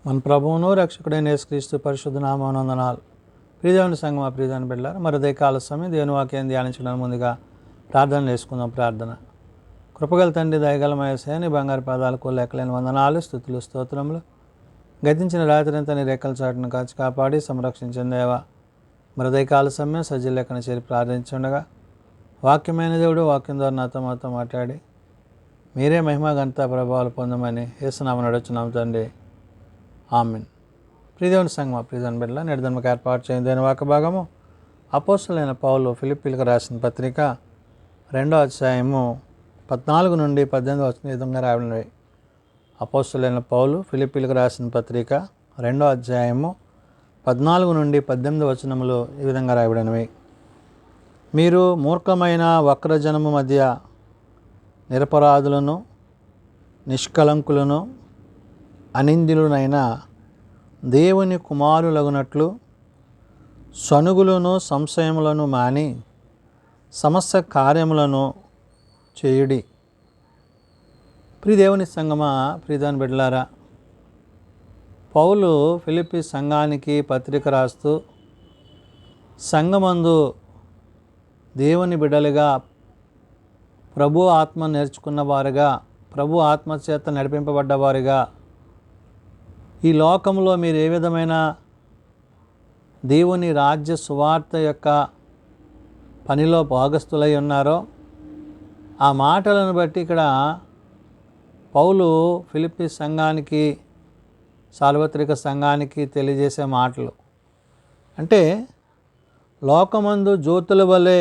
మన ప్రభువును రక్షకుడైన యేసుక్రీస్తు పరిశుద్ధ నామమునందనాలు. ప్రియదేవుని సంగమా, ప్రియదేవుని బిడ్డలారా, మరి ఉదయ కాల సమయం దేవుని వాక్యం ధ్యానించడానికి ముందుగా ప్రార్థన చేసుకుందాం. ప్రార్థన. కృపగల తండ్రి, దయగల యేసయ్య, నీ బంగారు పాదాలకు లెక్కలేని వందనాలు, స్తుతులు, స్తోత్రములు. గతించిన రాత్రి అంతా నీ రెక్కల చాటును కాచి కాపాడి సంరక్షించిన దేవా, మరి ఉదయ కాల సమయం సజ్జల లెక్కన చేరి ప్రార్థించుండగా వాక్యమైన దేవుడు వాక్యం ద్వారా మాతో మాట్లాడి మీరే మహిమ ఘనత ప్రభావాలు పొందమని యేసునామమున అడుగుచున్నాం తండ్రి. ఆమెన్. ప్రియదేవుని సంగమా, ప్రియదేవుని బిడ్డల నిర్ధర్మకు ఏర్పాటు చేయని దేని వాక్య భాగము అపోస్తలుడైన పౌలు ఫిలిప్పీలకు రాసిన పత్రిక 2వ అధ్యాయము 14 నుండి 18 వచ్చిన విధంగా రాబడినవి. అపోస్తలుడైన పౌలు ఫిలిప్పీలకు రాసిన పత్రిక 2వ అధ్యాయము 14 నుండి 18 వచనములు ఈ విధంగా రాయబడినవి. మీరు మూర్ఖమైన వక్రజనము మధ్య నిరపరాధులను, నిష్కలంకులను, అనింద్యులనైన దేవుని కుమారులగునట్లు సనుగులను సంశయములను మాని సమస్త కార్యములను చేయుడి. ప్రియదేవుని సంగమా, ప్రియదేవుని బిడ్డలారా, పౌలు ఫిలిప్పీ సంఘానికి పత్రిక రాస్తూ సంఘమందు దేవుని బిడ్డలుగా ప్రభు ఆత్మ నేర్చుకున్న వారుగా, ప్రభు ఆత్మచేత నడిపింపబడ్డవారుగా, ఈ లోకంలో మీరు ఏ విధమైన దేవుని రాజ్య సువార్త యొక్క పనిలో భాగస్థులై ఉన్నారో ఆ మాటలను బట్టి ఇక్కడ పౌలు ఫిలిప్పీ సంఘానికి, సార్వత్రిక సంఘానికి తెలియజేసే మాటలు. అంటే లోకమందు జ్యోతుల వలె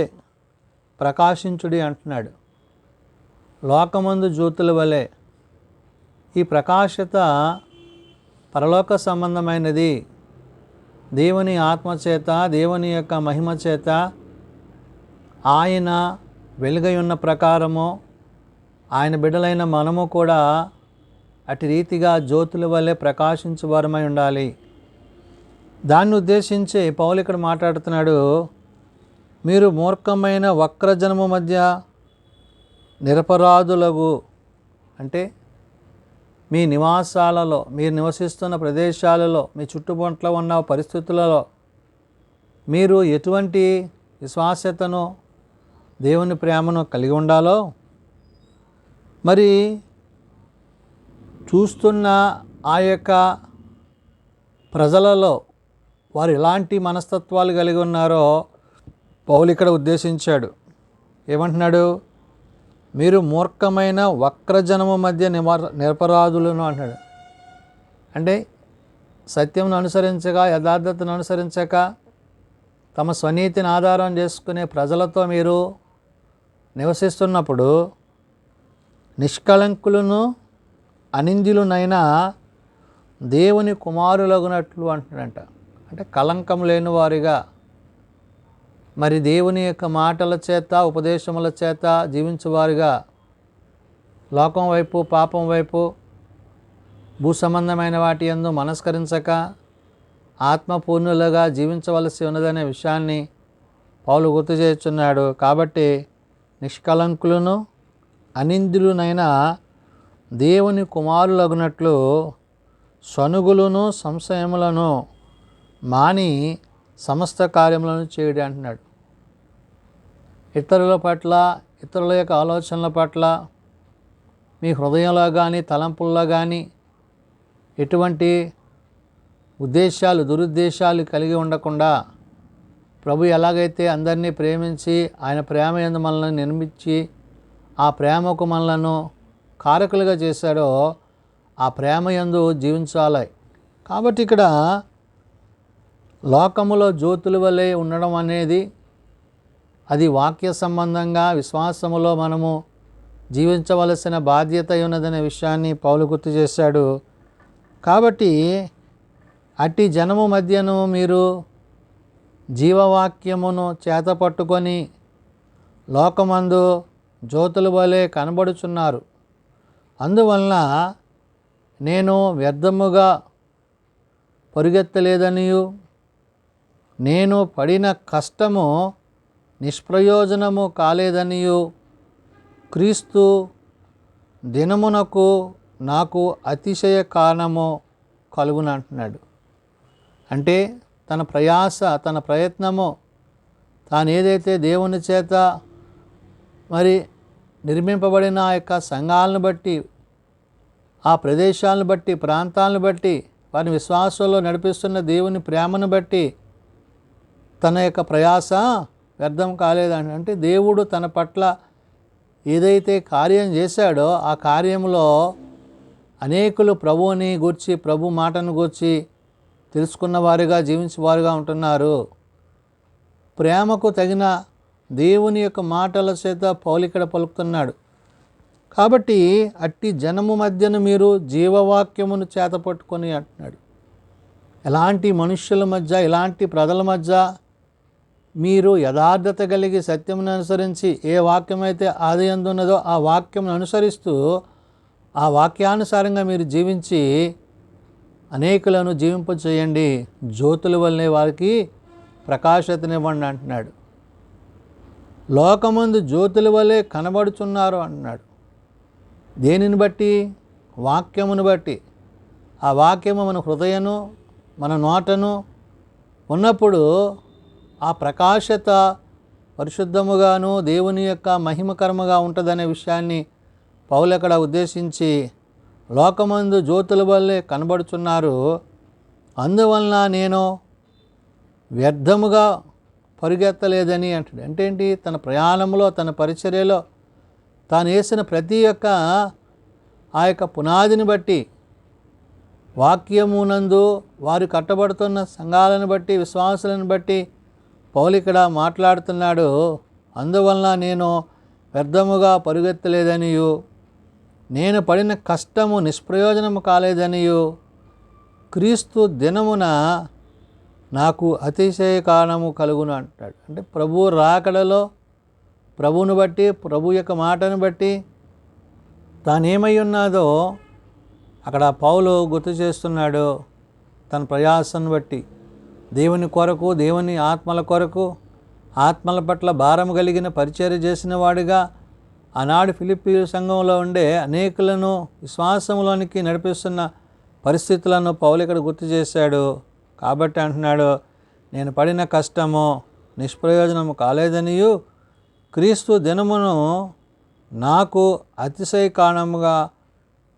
ప్రకాశించుడి అంటున్నాడు. లోకమందు జ్యోతుల వలె. ఈ ప్రకాశత పరలోక సంబంధమైనది. దేవుని ఆత్మచేత, దేవుని యొక్క మహిమ చేత ఆయన వెలుగై ఉన్న ప్రకారము ఆయన బిడ్డలైన మనము కూడా అటు రీతిగా జ్యోతుల వలె ప్రకాశించువారమై ఉండాలి. దాన్ని ఉద్దేశించి పౌలు ఇక్కడ మాట్లాడుతున్నాడు. మీరు మూర్ఖమైన వక్రజనము మధ్య నిరపరాధులగు, అంటే మీ నివాసాలలో, మీరు నివసిస్తున్న ప్రదేశాలలో, మీ చుట్టుపక్కల ఉన్న పరిస్థితులలో మీరు ఎటువంటి విశ్వాస్యతను, దేవుని ప్రేమను కలిగి ఉండాలో, మరి చూస్తున్న ఆ యొక్క ప్రజలలో వారు ఎలాంటి మనస్తత్వాలు కలిగి ఉన్నారో పౌలు ఇక్కడ ఉద్దేశించాడు. ఏమంటున్నాడు? మీరు మూర్ఖమైన వక్రజనము మధ్య నిరపరాధులను అంటాడు. అంటే సత్యమును అనుసరించక, యథార్థతను అనుసరించక, తమ స్వనీతిని ఆధారం చేసుకునే ప్రజలతో మీరు నివసిస్తున్నప్పుడు నిష్కళంకులను, అనింద్యులనైన దేవుని కుమారులగునట్లు అంటున్నాడంట. అంటే కళంకం లేని వారిగా, మరి దేవుని యొక్క మాటల చేత, ఉపదేశముల చేత జీవించువారుగా, లోకం వైపు, పాపం వైపు, భూ సంబంధమైన వాటి యందు మనస్కరించక ఆత్మపూర్ణులుగా జీవించవలసి ఉన్నదనే విషయాన్ని పౌలు గుర్తు చేస్తున్నాడు. కాబట్టి నిష్కలంకులను, అనింద్యులనైన దేవుని కుమారులగునట్లు సనుగులను సంశయములను మాని సమస్త కార్యములను చేయడం అంటున్నాడు. ఇతరుల పట్ల, ఇతరుల యొక్క ఆలోచనల పట్ల మీ హృదయంలో కానీ, తలంపుల్లో కానీ ఎటువంటి ఉద్దేశాలు, దురుద్దేశాలు కలిగి ఉండకుండా, ప్రభు ఎలాగైతే అందరినీ ప్రేమించి ఆయన ప్రేమ యందు మనల్ని నిర్మించి ఆ ప్రేమకు మనలను కారకులుగా చేశాడో ఆ ప్రేమ యందు జీవించాలి. కాబట్టి ఇక్కడ లోకములో జ్యోతుల వలె ఉండడం అనేది అది వాక్య సంబంధంగా విశ్వాసములో మనము జీవించవలసిన బాధ్యత ఉన్నదనే విషయాన్ని పౌలు గుర్తు చేశాడు. కాబట్టి అట్టి జనము మధ్యను మీరు జీవవాక్యమును చేతపట్టుకొని లోకమందు జ్యోతుల వలె కనబడుచున్నారు. అందువలన నేను వ్యర్థముగా పరుగెత్తలేదనియు, నేను పడిన కష్టము నిష్ప్రయోజనము కాలేదనియు, క్రీస్తు దినమునకు నాకు అతిశయ కారణము కలుగును అంటున్నాడు. అంటే తన ప్రయాస, తన ప్రయత్నము, తాను ఏదైతే దేవుని చేత మరి నిర్మింపబడిన ఆ యొక్క సంఘాలను బట్టి, ఆ ప్రదేశాలను బట్టి, ప్రాంతాలను బట్టి, వారిని విశ్వాసంలో నడిపిస్తున్న దేవుని ప్రేమను బట్టి తన యొక్క ప్రయాస వ్యర్థం కాలేదని. అంటే దేవుడు తన పట్ల ఏదైతే కార్యం చేశాడో ఆ కార్యంలో అనేకులు ప్రభువుని గూర్చి, ప్రభు మాటను గూర్చి తెలుసుకున్న వారుగా, జీవించేవారుగా ఉంటున్నారు. ప్రేమకు తగిన దేవుని యొక్క మాటల చేత పౌలు ఇక్కడ పలుకుతున్నాడు. కాబట్టి అట్టి జనము మధ్యన మీరు జీవవాక్యమును చేతపట్టుకొని అంటున్నాడు. ఎలాంటి మనుష్యుల మధ్య, ఇలాంటి ప్రజల మధ్య మీరు యథార్థత కలిగి సత్యమును అనుసరించి ఏ వాక్యం అయితే ఆది యందున్నదో ఆ వాక్యమును అనుసరిస్తూ ఆ వాక్యానుసారంగా మీరు జీవించి అనేకులను జీవింపచేయండి. జ్యోతుల వల్లే వారికి ప్రకాశతనివ్వండి అంటున్నాడు. లోకమందు జ్యోతుల వల్లే కనబడుచున్నారు అంటున్నాడు. దేనిని బట్టి? వాక్యమును బట్టి. ఆ వాక్యము మన హృదయను, మన నోటను ఉన్నప్పుడు ఆ ప్రకాశత పరిశుద్ధముగాను దేవుని యొక్క మహిమకరముగా ఉంటుందనే విషయాన్ని పౌలు అక్కడ ఉద్దేశించి, లోకమందు జ్యోతుల వల్లే కనబడుచున్నారు, అందువలన నేను వ్యర్థముగా పరుగెత్తలేదని అంటాడు. అంటే ఏంటి? తన ప్రయాణంలో, తన పరిచర్యలో తాను వేసిన ప్రతి ఒక్క ఆ యొక్క పునాదిని బట్టి, వాక్యమునందు వారు కట్టబడుతున్న సంఘాలను బట్టి, విశ్వాసులను బట్టి పౌలు ఇక్కడ మాట్లాడుతున్నాడు. అందువలన నేను వ్యర్థముగా పరుగెత్తలేదనియు, నేను పడిన కష్టము నిష్ప్రయోజనము కాలేదనియు, క్రీస్తు దినమున నాకు అతిశయ కారణము కలుగును అంటాడు. అంటే ప్రభు రాకడలో ప్రభువును బట్టి, ప్రభు యొక్క మాటను బట్టి తానేమై ఉన్నాదో అక్కడ పౌలు గుర్తు చేస్తున్నాడు. తన ప్రయాసను బట్టి దేవుని కొరకు, దేవుని ఆత్మల కొరకు, ఆత్మల పట్ల భారం కలిగిన పరిచర్య చేసిన వాడిగా ఆనాడు ఫిలిప్పీ సంఘంలో ఉండే అనేకులను విశ్వాసంలోనికి నడిపిస్తున్న పరిస్థితులను పౌలు ఇక్కడ గుర్తు చేశాడు. కాబట్టి అంటున్నాడు, నేను పడిన కష్టము నిష్ప్రయోజనము కాలేదనియు, క్రీస్తు దినమును నాకు అతిశయ కారణముగా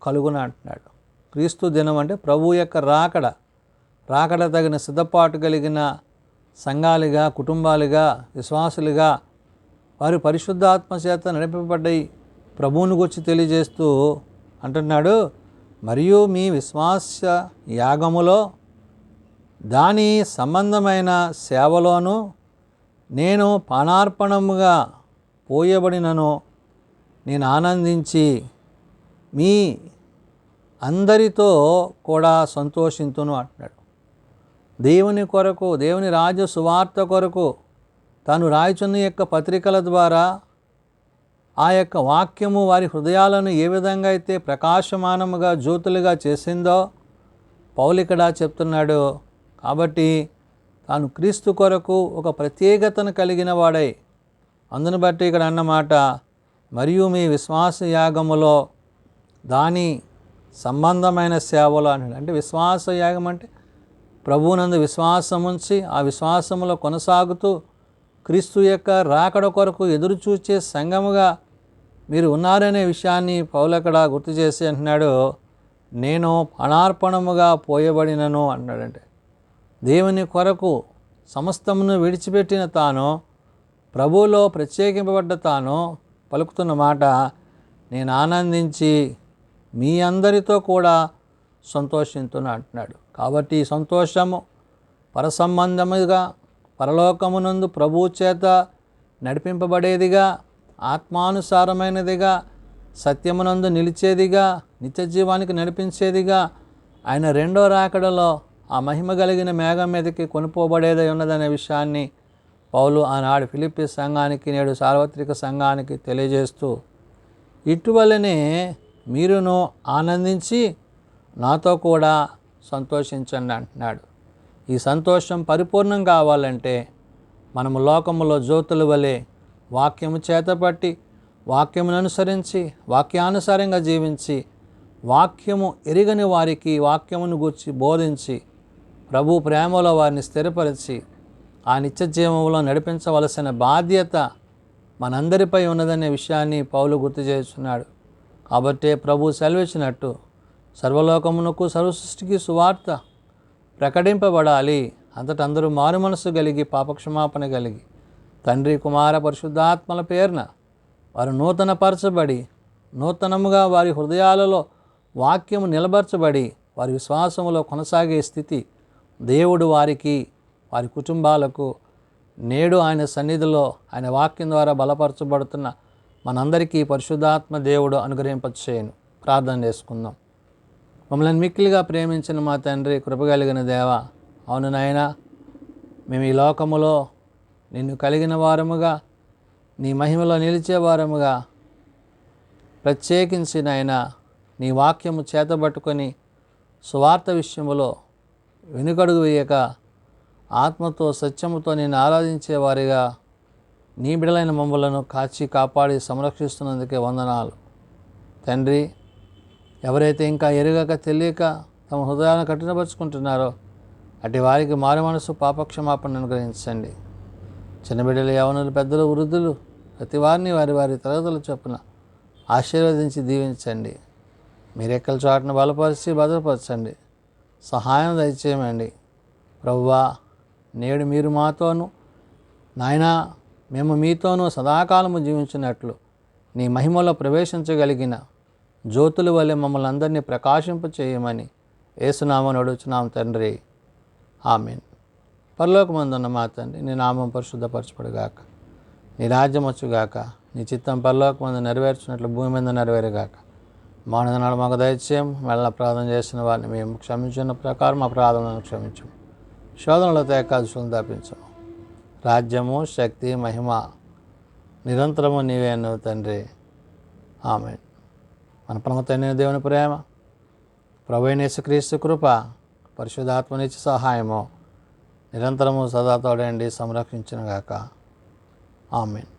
కలుగును అంటున్నాడు. క్రీస్తు దినం అంటే ప్రభు యొక్క రాకడ తగిన సిద్ధపాటు కలిగిన సంఘాలుగా, కుటుంబాలుగా, విశ్వాసులుగా వారు పరిశుద్ధాత్మ చేత నడిపబడ్డాయి ప్రభువుని గురించి తెలియజేస్తూ అంటున్నాడు, మరియు మీ విశ్వాస యాగములో దాని సంబంధమైన సేవలోను నేను పానార్పణముగా పోయబడినను నేను ఆనందించి మీ అందరితో కూడా సంతోషింతును అంటున్నాడు. దేవుని కొరకు, దేవుని రాజ్య సువార్త కొరకు తాను రాయుచున్న యొక్క పత్రికల ద్వారా ఆ యొక్క వాక్యము వారి హృదయాలను ఏ విధంగా అయితే ప్రకాశమానముగా జ్యోతులుగా చేసిందో పౌలు ఇక్కడ చెప్తున్నాడు. కాబట్టి తాను క్రీస్తు కొరకు ఒక ప్రత్యేకతను కలిగిన వాడై, అందును బట్టి ఇక్కడ అన్నమాట, మరియు మీ విశ్వాస యాగములో దాని సంబంధమైన సేవలు అన్నాడు. అంటే విశ్వాస యాగం అంటే ప్రభువునందు విశ్వాసం ఉంచి ఆ విశ్వాసములో కొనసాగుతూ క్రీస్తు యొక్క రాకడ కొరకు ఎదురు చూచే సంఘముగా మీరు ఉన్నారనే విషయాన్ని పౌలు అక్కడ గుర్తు చేసి అంటున్నాడు, నేను అనార్పణముగా పోయబడినను అన్నాడంటే దేవుని కొరకు సమస్తమును విడిచిపెట్టిన తాను, ప్రభువులో ప్రత్యేకింపబడ్డ తాను పలుకుతున్న మాట, నేను ఆనందించి మీ అందరితో కూడా సంతోషింతును అంటున్నాడు. కాబట్టి ఈ సంతోషము పరసంబంధముగా, పరలోకమునందు ప్రభువు చేత నడిపింపబడేదిగా, ఆత్మానుసారమైనదిగా, సత్యమునందు నిలిచేదిగా, నిత్య జీవానికి నడిపించేదిగా, ఆయన రెండో రాకడలో ఆ మహిమ కలిగిన మేఘం మీదకి కొనుపోబడేదై ఉన్నదనే విషయాన్ని పౌలు ఆనాడు ఫిలిప్పీ సంఘానికి, నేడు సార్వత్రిక సంఘానికి తెలియజేస్తూ, ఇటువలనే మీరును ఆనందించి నాతో కూడా సంతోషించండి అంటున్నాడు. ఈ సంతోషం పరిపూర్ణం కావాలంటే మనము లోకములో జ్యోతుల వలె వాక్యము చేతపట్టి, వాక్యమును అనుసరించి, వాక్యానుసారంగా జీవించి, వాక్యము ఎరిగని వారికి వాక్యమును గూర్చి బోధించి ప్రభు ప్రేమలో వారిని స్థిరపరిచి ఆ నిత్య జీవంలో నడిపించవలసిన బాధ్యత మనందరిపై ఉన్నదనే విషయాన్ని పౌలు గుర్తు చేస్తున్నాడు. కాబట్టే ప్రభు సెలవిచ్చినట్టు సర్వలోకమునకు సర్వసృష్టికి సువార్త ప్రకటింపబడాలి. అంతటా అందరూ మారు మనసు కలిగి పాపక్షమాపణ కలిగి తండ్రి కుమార పరిశుద్ధాత్మల పేరున వారు నూతనపరచబడి నూతనముగా వారి హృదయాలలో వాక్యము నిలబరచబడి వారి విశ్వాసములో కొనసాగే స్థితి దేవుడు వారికి వారి కుటుంబాలకు నేడు ఆయన సన్నిధిలో ఆయన వాక్యం ద్వారా బలపరచబడుతున్న మనందరికీ పరిశుద్ధాత్మ దేవుడు అనుగ్రహింపచేయను. ప్రార్థన చేసుకుందాం. మమ్మల్ని మిక్కిలిగా ప్రేమించిన మా తండ్రి, కృపగలిగిన దేవ, అవును నాయనా, మేము ఈ లోకములో నిన్ను కలిగిన వారముగా నీ మహిమలో నిలిచేవారముగా ప్రత్యేకించి నాయనా నీ వాక్యము చేతబట్టుకొని సువార్త విషయములో వెనుకడుగు వేయక ఆత్మతో సత్యముతో నేను ఆరాధించేవారిగా నీ బిడలైన మమ్మలను కాచి కాపాడి సంరక్షిస్తున్నందుకే వందనాలు తండ్రి. ఎవరైతే ఇంకా ఎరుగక తెలియక తమ హృదయాలను కఠినపరుచుకుంటున్నారో అటు వారికి మారు మనసు పాపక్షమాపణ అనుగ్రహించండి. చిన్న బిడ్డలు, యవనులు, పెద్దలు, వృద్ధులు ప్రతి వారిని వారి వారి తరగతుల చొప్పున ఆశీర్వదించి దీవించండి. మీరెక్కల చోటను బలపరిచి భద్రపరచండి. సహాయం దయచేయమండి ప్రభువా. నేడు మీరు మాతోనూ నాయనా మేము మీతోనూ సదాకాలము జీవించినట్లు నీ మహిమలో ప్రవేశించగలిగిన జ్యోతుల వలె మమ్మల్ని అందరినీ ప్రకాశింపచేయమని యేసునామమున అడుగుచున్నాం తండ్రి, ఆమేన్. పరలోకమందున్న మా తండ్రి, నీ నామం పరిశుద్ధపరచబడుగాక, నీ రాజ్యం వచ్చుగాక, నీ చిత్తం పరలోకమందు నెరవేర్చినట్లు భూమి మీద నెరవేరుగాక. మానదనాడు మాకు దయచేయం. మెల్ల ప్రార్థన చేసిన వారిని మేము క్షమించిన ప్రకారం మా ప్రార్థనలను క్షమించము. శోధనలో తేకాదులను తప్పించము. రాజ్యము, శక్తి, మహిమ నిరంతరము నీవే అన్నావు తండ్రి, ఆమేన్. మన పరమ తండ్రి దేవుని ప్రేమ, ప్రభువైన యేసుక్రీస్తు కృప, పరిశుద్ధాత్మనిచ్చి సహాయము నిరంతరము సదా తోడండి సంరక్షించునుగాక, ఆమేన్.